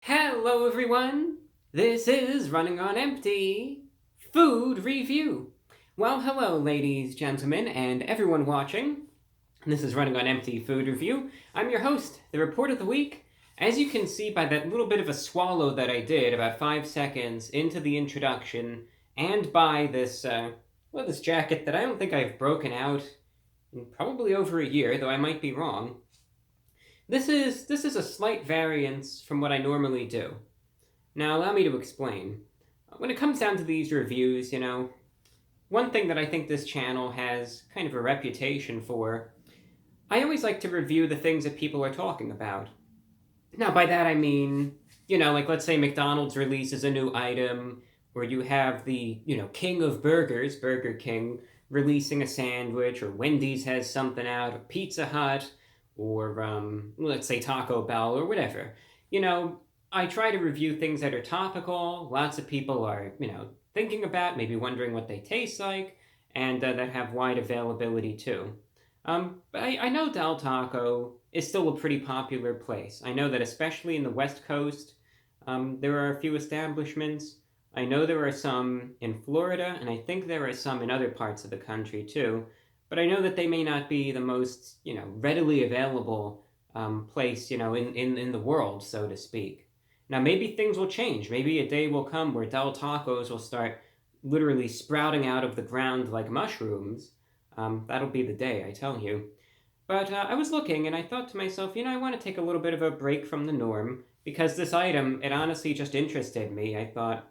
Hello everyone! This is Running on Empty Food Review. Well, hello ladies, gentlemen, and everyone watching. This is Running on Empty Food Review. I'm your host, the Report of the Week. As you can see by that little bit of a swallow that I did about 5 seconds into the introduction, and by this, this jacket that I don't think I've broken out in probably over a year, though I might be wrong. This is a slight variance from what I normally do. Now, allow me to explain. When it comes down to these reviews, one thing that I think this channel has kind of a reputation for, I always like to review the things that people are talking about. Now, by that I mean, like let's say McDonald's releases a new item, or you have the, king of burgers, Burger King, releasing a sandwich, or Wendy's has something out, or Pizza Hut, or let's say Taco Bell, or whatever. I try to review things that are topical, lots of people are, thinking about, maybe wondering what they taste like, and that have wide availability too. But I know Del Taco is still a pretty popular place. I know that especially in the West Coast, there are a few establishments. I know there are some in Florida, and I think there are some in other parts of the country too. But I know that they may not be the most, readily available place, in the world, so to speak. Now, maybe things will change. Maybe a day will come where Del Tacos will start literally sprouting out of the ground like mushrooms. That'll be the day, I tell you. But I was looking and I thought to myself, I want to take a little bit of a break from the norm because this item, it honestly just interested me. I thought,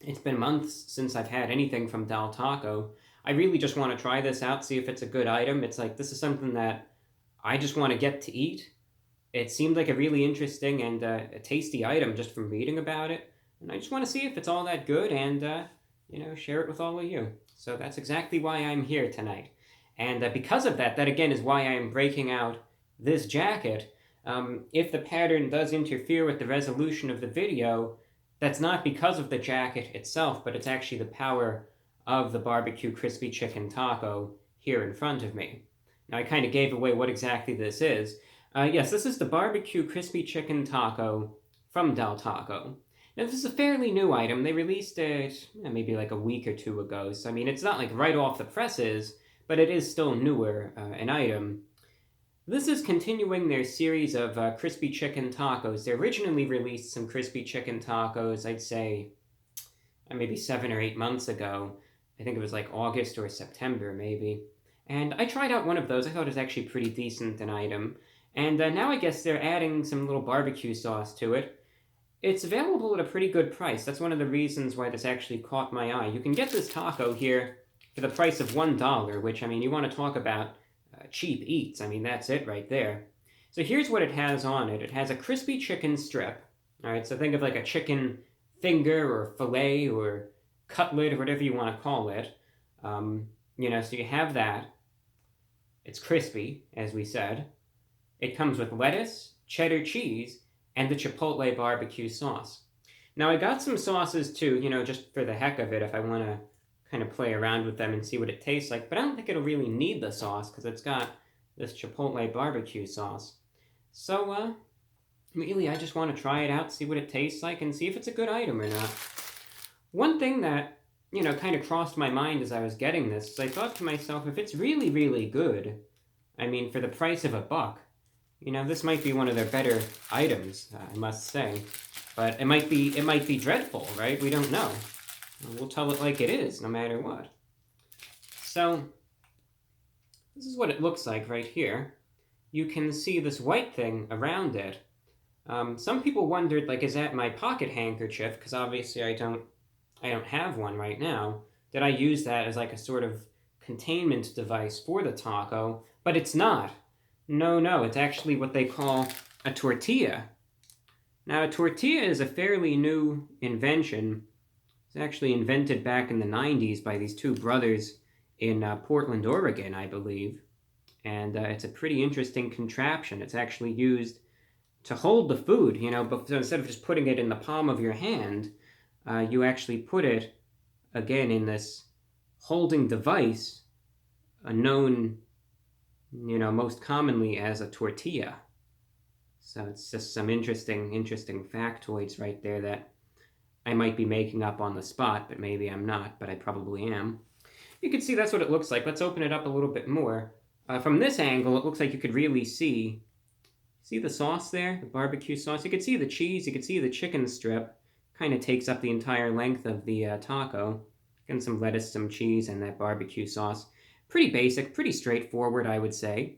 it's been months since I've had anything from Del Taco. I really just want to try this out, see if it's a good item. It's like, this is something that I just want to get to eat. It seemed like a really interesting and a tasty item just from reading about it. And I just want to see if it's all that good and, share it with all of you. So that's exactly why I'm here tonight. And because of that, that again is why I am breaking out this jacket. If the pattern does interfere with the resolution of the video, that's not because of the jacket itself, but it's actually the power of the BBQ Crispy Chicken Taco here in front of me. Now, I kind of gave away what exactly this is. Yes, this is the BBQ Crispy Chicken Taco from Del Taco. Now, this is a fairly new item. They released it maybe like a week or two ago. So, I mean, it's not like right off the presses, but it is still newer, an item. This is continuing their series of crispy chicken tacos. They originally released some crispy chicken tacos, I'd say, maybe 7 or 8 months ago. I think it was like August or September, maybe. And I tried out one of those. I thought it was actually pretty decent an item. And now I guess they're adding some little barbecue sauce to it. It's available at a pretty good price. That's one of the reasons why this actually caught my eye. You can get this taco here for the price of $1, which, I mean, you want to talk about cheap eats. I mean, that's it right there. So here's what it has on it. It has a crispy chicken strip. All right, so think of like a chicken finger or fillet or cutlet or whatever you want to call it. So you have that. It's crispy, as we said. It comes with lettuce, cheddar cheese, and the chipotle barbecue sauce. Now, I got some sauces too, just for the heck of it, if I want to kind of play around with them and see what it tastes like. But I don't think it'll really need the sauce because it's got this chipotle barbecue sauce. So, really, I just want to try it out, see what it tastes like, and see if it's a good item or not. One thing that, kind of crossed my mind as I was getting this is I thought to myself, if it's really, really good, I mean, for the price of $1, this might be one of their better items, I must say. But it might be dreadful, right? We don't know. We'll tell it like it is, no matter what. So, this is what it looks like right here. You can see this white thing around it. Some people wondered, like, is that my pocket handkerchief? Because obviously I don't have one right now. Did I use that as like a sort of containment device for the taco? But it's not. No, it's actually what they call a tortilla. Now, a tortilla is a fairly new invention. It's actually invented back in the 90s by these two brothers in Portland, Oregon, I believe. And it's a pretty interesting contraption. It's actually used to hold the food, but instead of just putting it in the palm of your hand, you actually put it, again, in this holding device, known, most commonly as a tortilla. So it's just some interesting factoids right there that I might be making up on the spot, but maybe I'm not, but I probably am. You can see that's what it looks like. Let's open it up a little bit more. From this angle, it looks like you could really see the sauce there, the barbecue sauce. You can see the cheese, you can see the chicken strip. Kind of takes up the entire length of the taco. And some lettuce, some cheese, and that barbecue sauce. Pretty basic, pretty straightforward, I would say.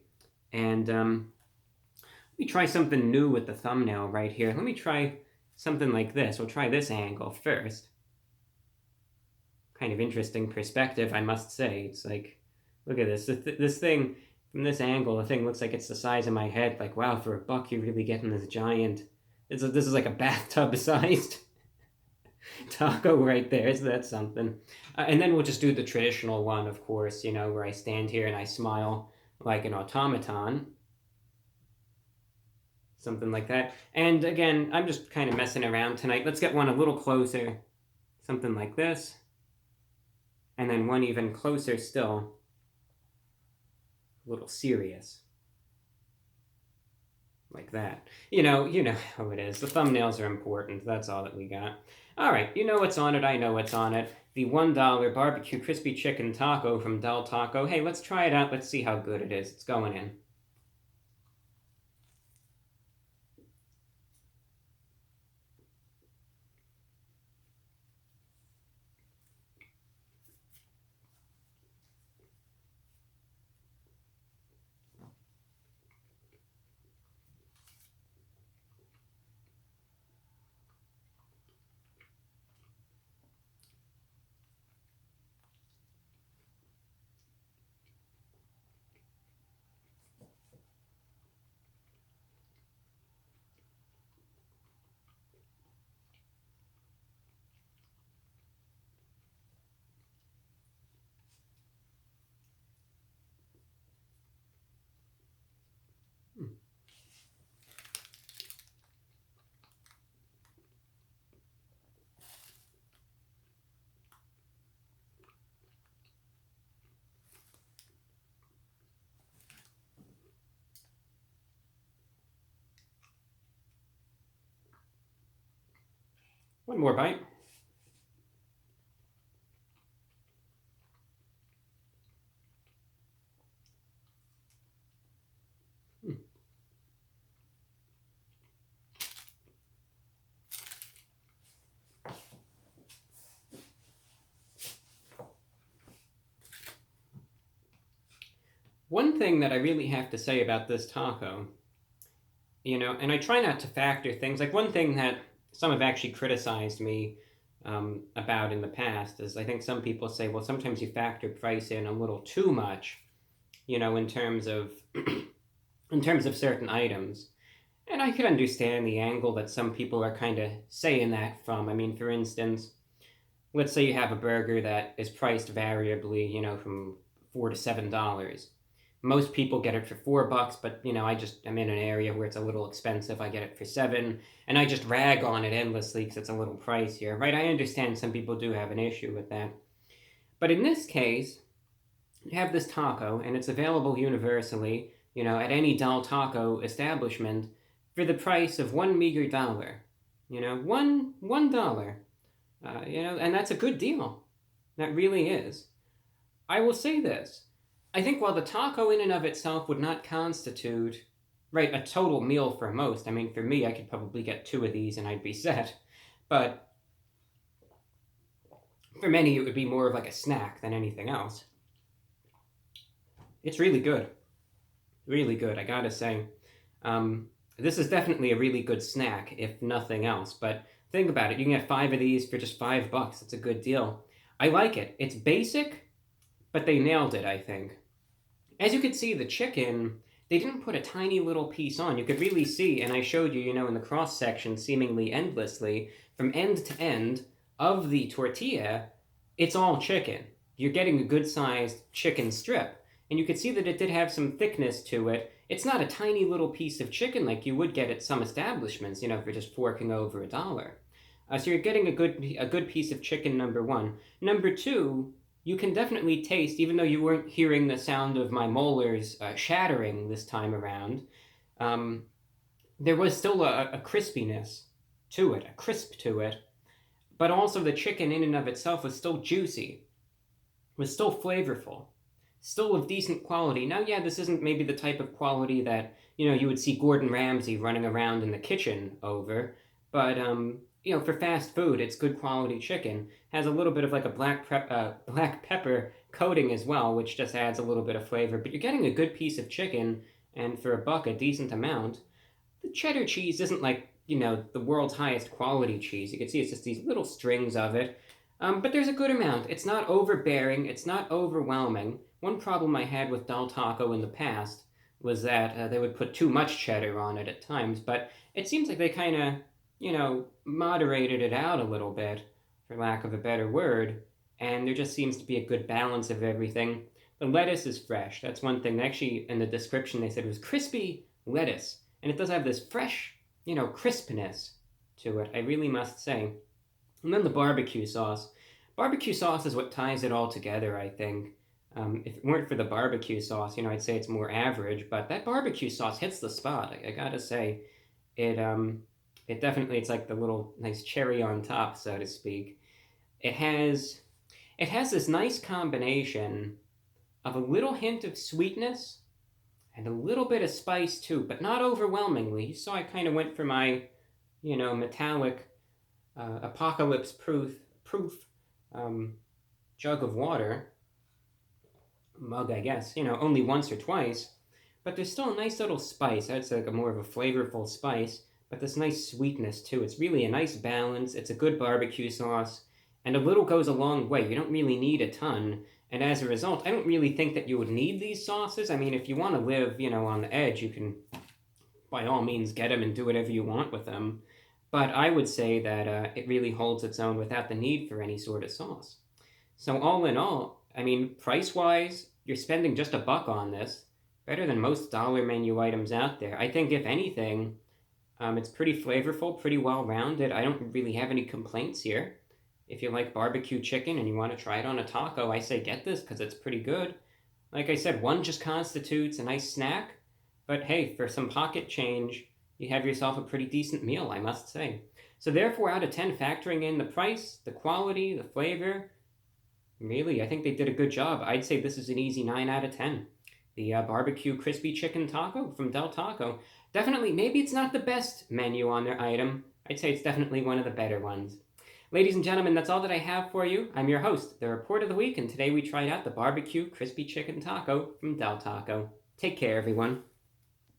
And let me try something new with the thumbnail right here. Let me try something like this. We'll try this angle first. Kind of interesting perspective, I must say. It's like, look at this. This thing, from this angle, the thing looks like it's the size of my head. Like, wow, for $1, you're really getting this giant. This is like a bathtub-sized taco right there. So that's something. And then we'll just do the traditional one, of course, where I stand here and I smile like an automaton. Something like that. And again, I'm just kind of messing around tonight. Let's get one a little closer. Something like this. And then one even closer still. A little serious. Like that. You know how it is. The thumbnails are important. That's all that we got. All right, you know what's on it. I know what's on it. The $1 BBQ Crispy Chicken Taco from Del Taco. Hey, let's try it out. Let's see how good it is. It's going in. One more bite. One thing that I really have to say about this taco, and I try not to factor things. Like one thing that some have actually criticized me about in the past is I think some people say, well, sometimes you factor price in a little too much, in terms of certain items. And I could understand the angle that some people are kind of saying that from. I mean, for instance, let's say you have a burger that is priced variably, from $4 to $7. Most people get it for $4, but I'm in an area where it's a little expensive. I get it for $7, and I just rag on it endlessly because it's a little pricier, right? I understand some people do have an issue with that, but in this case, you have this taco, and it's available universally, at any Del Taco establishment for the price of one meager dollar. $1. And that's a good deal. That really is. I will say this. I think while the taco in and of itself would not constitute, right, a total meal for most. I mean, for me, I could probably get 2 of these and I'd be set. But for many, it would be more of like a snack than anything else. It's really good. Really good, I gotta say. This is definitely a really good snack, if nothing else. But think about it. You can get 5 of these for just $5. It's a good deal. I like it. It's basic, but they nailed it, I think. As you can see, the chicken, they didn't put a tiny little piece on. You could really see, and I showed you, in the cross-section seemingly endlessly, from end to end of the tortilla, it's all chicken. You're getting a good-sized chicken strip. And you could see that it did have some thickness to it. It's not a tiny little piece of chicken like you would get at some establishments, if you're just forking over $1. So you're getting a good piece of chicken, number one. Number two, you can definitely taste, even though you weren't hearing the sound of my molars shattering this time around, there was still a crispiness to it, a crisp to it, but also the chicken in and of itself was still juicy, was still flavorful, still of decent quality. Now, yeah, this isn't maybe the type of quality that, you would see Gordon Ramsay running around in the kitchen over, but, for fast food, it's good quality chicken. Has a little bit of like a black pepper coating as well, which just adds a little bit of flavor, but you're getting a good piece of chicken, and for a buck, a decent amount. The cheddar cheese isn't like, the world's highest quality cheese. You can see it's just these little strings of it. But there's a good amount. It's not overbearing. It's not overwhelming. One problem I had with Del Taco in the past was that they would put too much cheddar on it at times, but it seems like they kind of, moderated it out a little bit, for lack of a better word, and there just seems to be a good balance of everything. The lettuce is fresh. That's one thing. Actually, in the description, they said it was crispy lettuce, and it does have this fresh, crispness to it, I really must say. And then the barbecue sauce. Barbecue sauce is what ties it all together, I think. If it weren't for the barbecue sauce, I'd say it's more average, but that barbecue sauce hits the spot. I gotta say, it definitely, it's like the little nice cherry on top, so to speak. It has this nice combination of a little hint of sweetness and a little bit of spice too, but not overwhelmingly. So I kind of went for my, metallic apocalypse proof jug of water, mug, I guess, only once or twice, but there's still a nice little spice. I'd say like a more of a flavorful spice, but this nice sweetness too. It's really a nice balance. It's a good barbecue sauce, and a little goes a long way. You don't really need a ton, and as a result, I don't really think that you would need these sauces. I mean, if you want to live, on the edge, you can, by all means, get them and do whatever you want with them. But I would say that it really holds its own without the need for any sort of sauce. So all in all, I mean, price-wise, you're spending just $1 on this. Better than most dollar menu items out there. I think, if anything, it's pretty flavorful, pretty well-rounded. I don't really have any complaints here. If you like barbecue chicken and you want to try it on a taco, I say get this because it's pretty good. Like I said, one just constitutes a nice snack. But hey, for some pocket change, you have yourself a pretty decent meal, I must say. So therefore, out of 10, factoring in the price, the quality, the flavor, really, I think they did a good job. I'd say this is an easy 9 out of 10. The barbecue crispy chicken taco from Del Taco. Definitely, maybe it's not the best menu on their item. I'd say it's definitely one of the better ones. Ladies and gentlemen, that's all that I have for you. I'm your host, the Report of the Week, and today we tried out the barbecue crispy chicken taco from Del Taco. Take care, everyone.